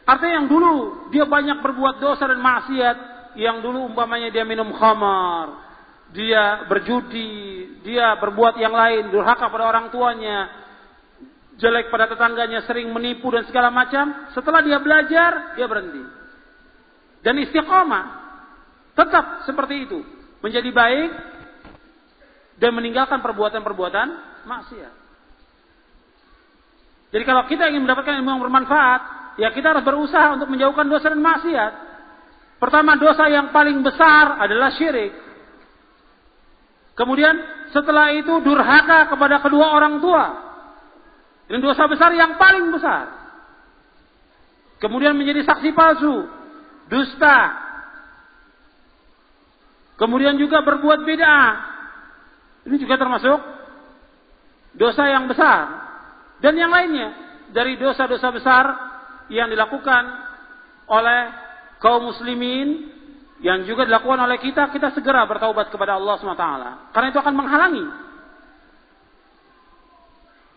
Artinya yang dulu dia banyak berbuat dosa dan maksiat, yang dulu umpamanya dia minum khamar, dia berjudi, dia berbuat yang lain, durhaka pada orang tuanya, jelek pada tetangganya, sering menipu dan segala macam. Setelah dia belajar, dia berhenti. Dan istiqamah. Tetap seperti itu. Menjadi baik dan meninggalkan perbuatan-perbuatan maksiat. Jadi kalau kita ingin mendapatkan ilmu yang bermanfaat, ya kita harus berusaha untuk menjauhkan dosa dan maksiat. Pertama, dosa yang paling besar adalah syirik. Kemudian setelah itu durhaka kepada kedua orang tua. Ini dosa besar yang paling besar. Kemudian menjadi saksi palsu, dusta. Kemudian juga berbuat bid'ah. Ini juga termasuk dosa yang besar. Dan yang lainnya dari dosa-dosa besar yang dilakukan oleh kaum muslimin, yang juga dilakukan oleh kita segera bertaubat kepada Allah SWT. Karena itu akan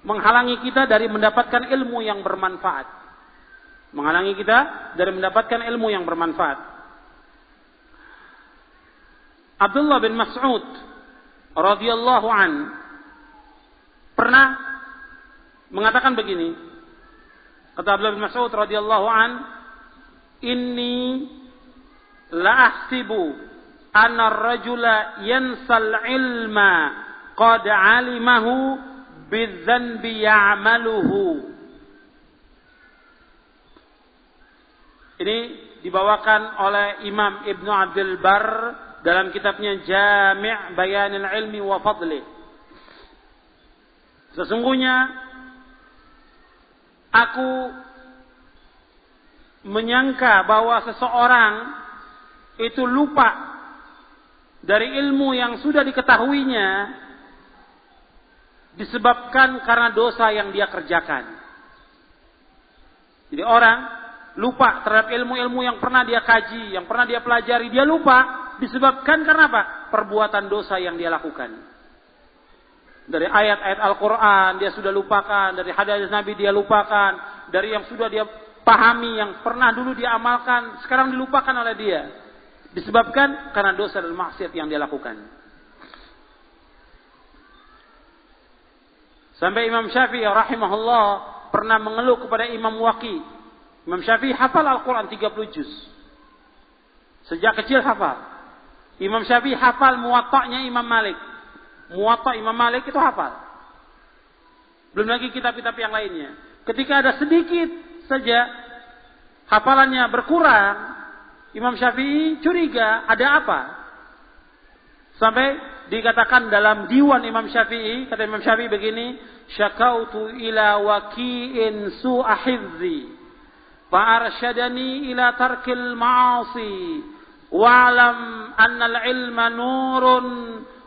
menghalangi kita dari mendapatkan ilmu yang bermanfaat. Menghalangi kita dari mendapatkan ilmu yang bermanfaat. Abdullah bin Mas'ud radhiyallahu an pernah mengatakan begini. Kata Abdullah bin Mas'ud radhiyallahu an, "Inni la ahsibu anna ar-rajula yansal ilma qad 'alimahu bidzanbi ya'maluhu." Ini dibawakan oleh Imam Ibnu Abdul Bar dalam kitabnya Jami' Bayanil Ilmi wa Fadlih. Sesungguhnya aku menyangka bahwa seseorang itu lupa dari ilmu yang sudah diketahuinya disebabkan karena dosa yang dia kerjakan. Jadi orang lupa terhadap ilmu-ilmu yang pernah dia kaji, yang pernah dia pelajari, dia lupa disebabkan karena apa? Perbuatan dosa yang dia lakukan. Dari ayat-ayat Al-Quran dia sudah lupakan, dari hadis Nabi dia lupakan, dari yang sudah dia pahami, yang pernah dulu dia amalkan, sekarang dilupakan oleh dia. Disebabkan karena dosa dan maksiat yang dia lakukan. Sampai Imam Syafi'i rahimahullah pernah mengeluh kepada Imam Waqi. Imam Syafi'i hafal Al-Quran 30 juz. Sejak kecil hafal. Imam Syafi'i hafal Muwatta'nya Imam Malik. Muwatta' Imam Malik itu hafal. Belum lagi kitab-kitab yang lainnya. Ketika ada sedikit saja hafalannya berkurang, Imam Syafi'i curiga ada apa. Sampai dikatakan dalam diwan Imam Syafi'i, kata Imam Syafi'i begini, syakautu ila waki'in su'a hifzi fa'arsyadani ila tarkil ma'asi wa'alam annal ilma nurun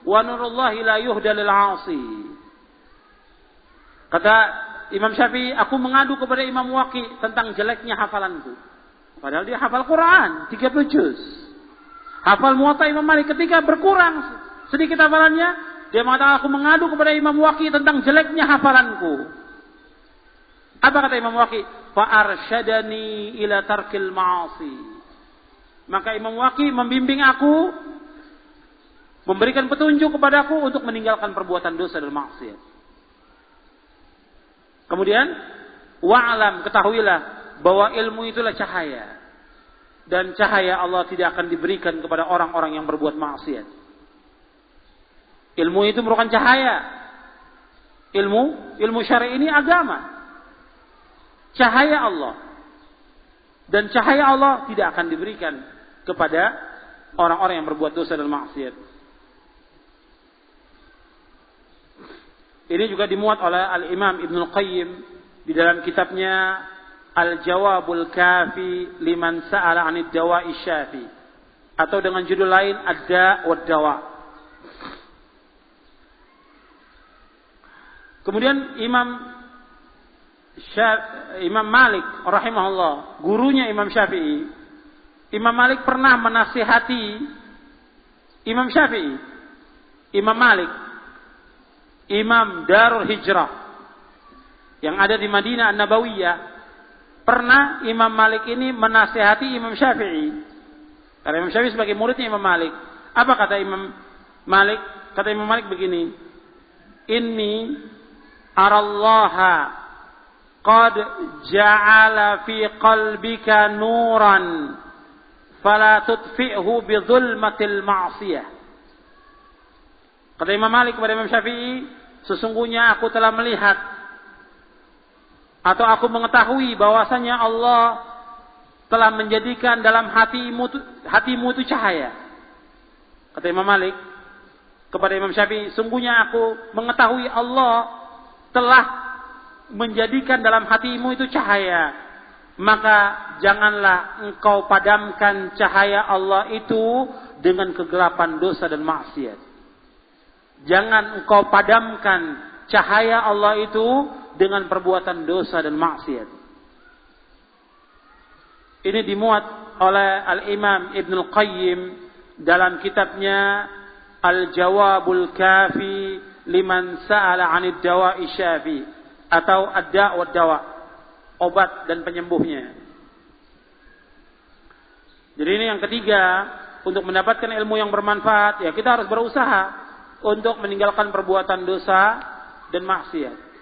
wa nurullahi la yuhda lil 'asi. Kata Imam Syafi'i, aku mengadu kepada Imam Waqi tentang jeleknya hafalanku. Padahal dia hafal Quran 30 juz. Hafal Muwatta Imam Malik, ketika berkurang sedikit hafalannya, dia mengatakan aku mengadu kepada Imam Waqi tentang jeleknya hafalanku. Apa kata Imam Waqi? Fa arsyadani ila tarkil ma'asi. Maka Imam Waqi membimbing aku, memberikan petunjuk kepadaku untuk meninggalkan perbuatan dosa dan maksiat. Kemudian wa'alam, ketahuilah bahwa ilmu itulah cahaya. Dan cahaya Allah tidak akan diberikan kepada orang-orang yang berbuat maksiat. Ilmu itu merupakan cahaya. Ilmu syar'i ini agama. Cahaya Allah. Dan cahaya Allah tidak akan diberikan kepada orang-orang yang berbuat dosa dan maksiat. Ini juga dimuat oleh Al-Imam Ibnul Qayyim di dalam kitabnya Al-Jawabul Kafi liman sa'ala 'anid dawa'i syafi, atau dengan judul lain Ad-Da' wad-Dawa. Kemudian Imam Malik rahimahullah, gurunya Imam Syafi'i, Imam Malik pernah menasihati Imam Syafi'i, Imam Malik, Imam Darul Hijrah yang ada di Madinah An-Nabawiyah. Pernah Imam Malik ini menasihati Imam Syafi'i. Karena Imam Syafi'i sebagai muridnya Imam Malik. Apa kata Imam Malik? Kata Imam Malik begini, inni arallaha qad ja'ala fi qalbika nuran fala tudfi'hu bi dhulmatil ma'siyah. Kata Imam Malik kepada Imam Syafi'i, sesungguhnya aku telah melihat atau aku mengetahui bahwasanya Allah telah menjadikan dalam hatimu itu cahaya. Kata Imam Malik kepada Imam Syafi'i, sungguhnya aku mengetahui Allah telah menjadikan dalam hatimu itu cahaya. Maka janganlah engkau padamkan cahaya Allah itu dengan kegelapan dosa dan maksiat. Jangan engkau padamkan cahaya Allah itu dengan perbuatan dosa dan maksiat. Ini dimuat oleh Al-Imam Ibnul Qayyim dalam kitabnya Al-Jawabul Kafi liman sa'ala 'anid dawa'i syafi, atau Ad-Da' wad-Dawa, obat dan penyembuhnya. Jadi ini yang ketiga, untuk mendapatkan ilmu yang bermanfaat, ya kita harus berusaha untuk meninggalkan perbuatan dosa dan maksiat.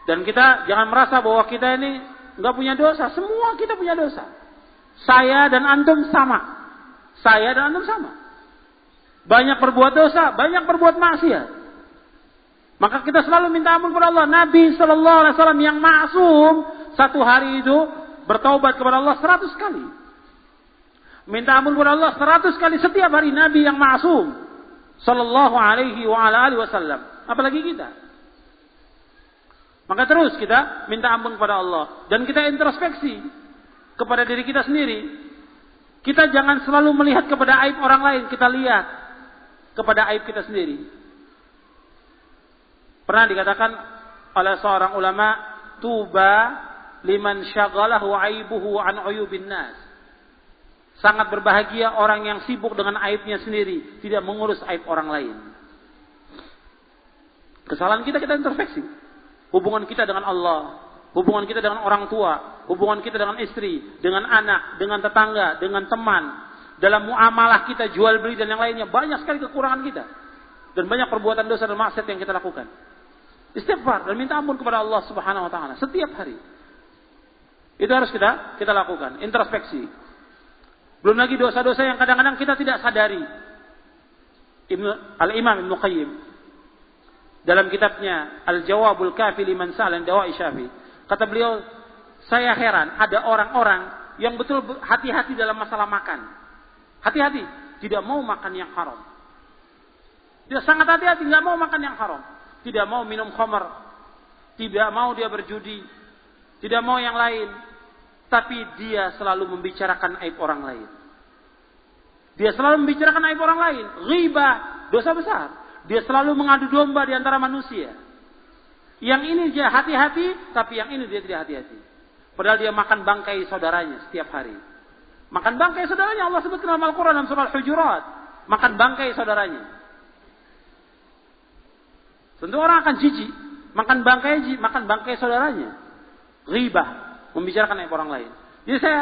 Dan kita jangan merasa bahwa kita ini enggak punya dosa. Semua kita punya dosa. Saya dan antum sama. Saya dan antum sama. Banyak berbuat dosa, banyak berbuat maksiat. Maka kita selalu minta ampun kepada Allah. Nabi sallallahu alaihi wasallam yang maksum, satu hari itu bertaubat kepada Allah 100 kali. Minta ampun kepada Allah 100 kali setiap hari Nabi yang maksum sallallahu alaihi wasallam. Apalagi kita. Maka terus kita minta ampun kepada Allah. Dan kita introspeksi kepada diri kita sendiri. Kita jangan selalu melihat kepada aib orang lain. Kita lihat kepada aib kita sendiri. Pernah dikatakan oleh seorang ulama, tuba liman syaghalahu aibuhu an uyubin nas. Sangat berbahagia orang yang sibuk dengan aibnya sendiri, tidak mengurus aib orang lain. Kesalahan kita introspeksi. Hubungan kita dengan Allah, hubungan kita dengan orang tua, hubungan kita dengan istri, dengan anak, dengan tetangga, dengan teman. Dalam muamalah kita, jual beli dan yang lainnya, banyak sekali kekurangan kita. Dan banyak perbuatan dosa dan maksiat yang kita lakukan. Istighfar dan minta ampun kepada Allah Subhanahu wa taala setiap hari. Itu harus kita lakukan, introspeksi. Belum lagi dosa-dosa yang kadang-kadang kita tidak sadari. Al-Imam Ibnu Qayyim dalam kitabnya Al-Jawabul Kafi liman sa'ala dawa'i syafi, kata beliau, saya heran ada orang-orang yang betul hati-hati dalam masalah makan. Hati-hati, tidak mau makan yang haram. Dia sangat hati-hati, tidak mau makan yang haram. Tidak mau minum khamar. Tidak mau dia berjudi. Tidak mau yang lain. Tapi dia selalu membicarakan aib orang lain. Dia selalu membicarakan aib orang lain. Ghibah, dosa besar. Dia selalu mengadu domba di antara manusia. Yang ini dia hati-hati, tapi yang ini dia tidak hati-hati. Padahal dia makan bangkai saudaranya setiap hari. Makan bangkai saudaranya, Allah sebutkan dalam Al-Quran dalam surah Al-Hujurat. Makan bangkai saudaranya. Tentu orang akan jijik. Makan bangkai saudaranya. Ghibah. Membicarakan aib orang lain. Jadi saya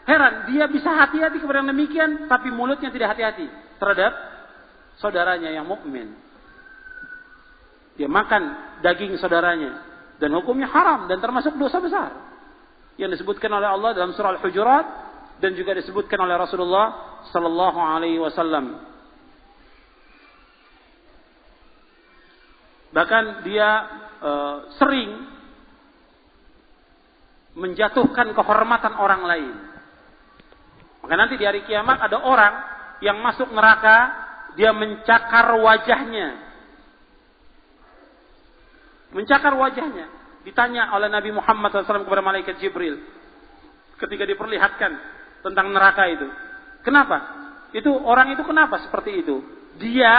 heran, dia bisa hati-hati kepada yang demikian, tapi mulutnya tidak hati-hati terhadap saudaranya yang mukmin. Dia makan daging saudaranya dan hukumnya haram dan termasuk dosa besar yang disebutkan oleh Allah dalam surah Al-Hujurat dan juga disebutkan oleh Rasulullah sallallahu alaihi wasallam. Bahkan dia sering menjatuhkan kehormatan orang lain. Maka nanti di hari kiamat ada orang yang masuk neraka, dia mencakar wajahnya. Mencakar wajahnya. Ditanya oleh Nabi Muhammad SAW kepada malaikat Jibril ketika diperlihatkan tentang neraka itu. Kenapa? Orang itu kenapa seperti itu? Dia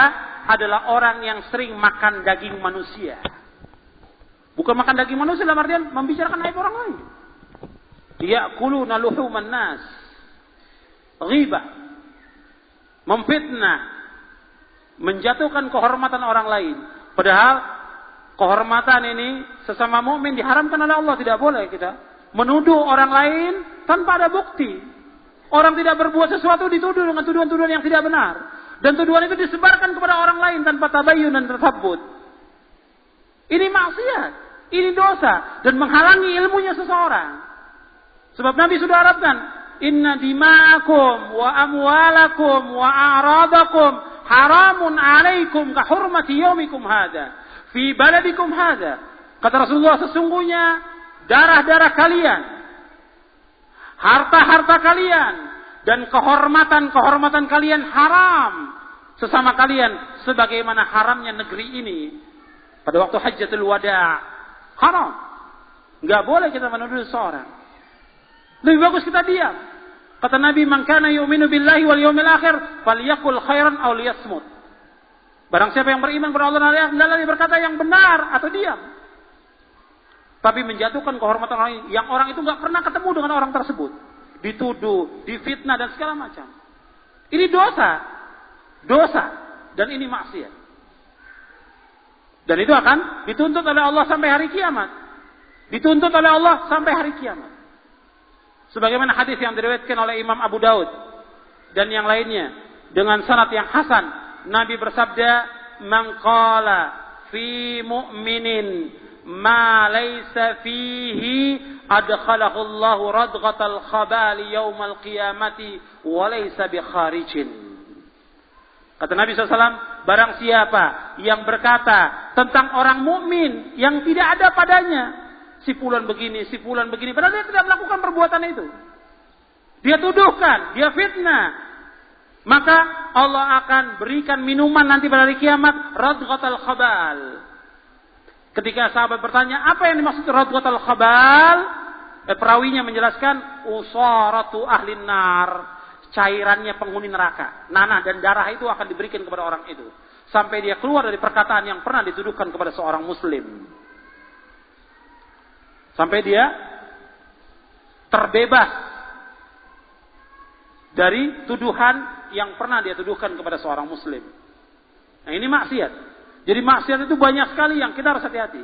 adalah orang yang sering makan daging manusia. Bukan makan daging manusia dalam artian membicarakan aib orang lain. Ya'kuluna luhuman nas. Ghibah. Memfitnah. Menjatuhkan kehormatan orang lain. Padahal kehormatan ini sesama mukmin diharamkan oleh Allah. Tidak boleh kita menuduh orang lain tanpa ada bukti. Orang tidak berbuat sesuatu dituduh dengan tuduhan-tuduhan yang tidak benar. Dan tuduhan itu disebarkan kepada orang lain tanpa tabayyun dan tasabbut. Ini maksiat. Ini dosa. Dan menghalangi ilmunya seseorang. Sebab Nabi sudah harapkan, inna dima'akum wa amwalakum wa a'radakum haramun alaikum ka hurmati yaumikum hadha fi baladikum hadha. Kata Rasulullah, sesungguhnya darah-darah kalian, harta-harta kalian dan kehormatan-kehormatan kalian haram sesama kalian sebagaimana haramnya negeri ini pada waktu Hajjatul Wada'. Haram. Enggak boleh kita menuduh seorang. Lebih bagus kita diam. Kata Nabi, "Man kana yu'minu billahi wal yawmil akhir falyaqul khairan aw liyasmut." Barang siapa yang beriman kepada Allah dan hari akhir, hendaklah dia berkata yang benar atau diam. Tapi menjatuhkan kehormatan orang yang orang itu enggak pernah ketemu dengan orang tersebut, dituduh, difitnah dan segala macam. Ini dosa. Dosa dan ini maksiat. Dan itu akan dituntut oleh Allah sampai hari kiamat. Dituntut oleh Allah sampai hari kiamat. Sebagaimana hadis yang diriwayatkan oleh Imam Abu Daud dan yang lainnya dengan sanad yang hasan, Nabi bersabda, "Man qala fi mu'minin ma laysa fihi adkhalahu Allahu radghatal khabali yaumal qiyamati wa laysa bi kharijin." Kata Nabi SAW, barang siapa yang berkata tentang orang mukmin yang tidak ada padanya, si fulan begini, padahal dia tidak melakukan perbuatan itu. Dia tuduhkan, dia fitnah. Maka Allah akan berikan minuman nanti pada hari kiamat, radghatal khabal. Ketika sahabat bertanya, apa yang dimaksud radghatal khabal? Perawinya menjelaskan, usaratu ahlin nar. Cairannya penghuni neraka. Nanah dan darah itu akan diberikan kepada orang itu. Sampai dia keluar dari perkataan yang pernah dituduhkan kepada seorang muslim. Sampai dia terbebas dari tuduhan yang pernah dia tuduhkan kepada seorang muslim. Nah ini maksiat. Jadi maksiat itu banyak sekali yang kita harus hati-hati.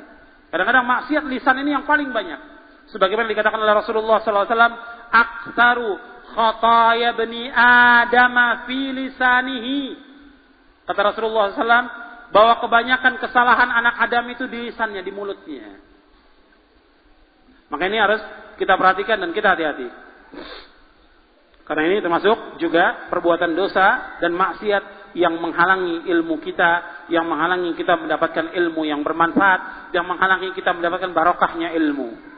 Kadang-kadang maksiat lisan ini yang paling banyak. Sebagaimana dikatakan oleh Rasulullah SAW, "Aktsaru khataya bani Adam fi lisanihi." Kata Rasulullah SAW, bahwa kebanyakan kesalahan anak Adam itu di lisannya, di mulutnya. Maka ini harus kita perhatikan dan kita hati-hati. Karena ini termasuk juga perbuatan dosa dan maksiat yang menghalangi ilmu kita, yang menghalangi kita mendapatkan ilmu yang bermanfaat, yang menghalangi kita mendapatkan barokahnya ilmu.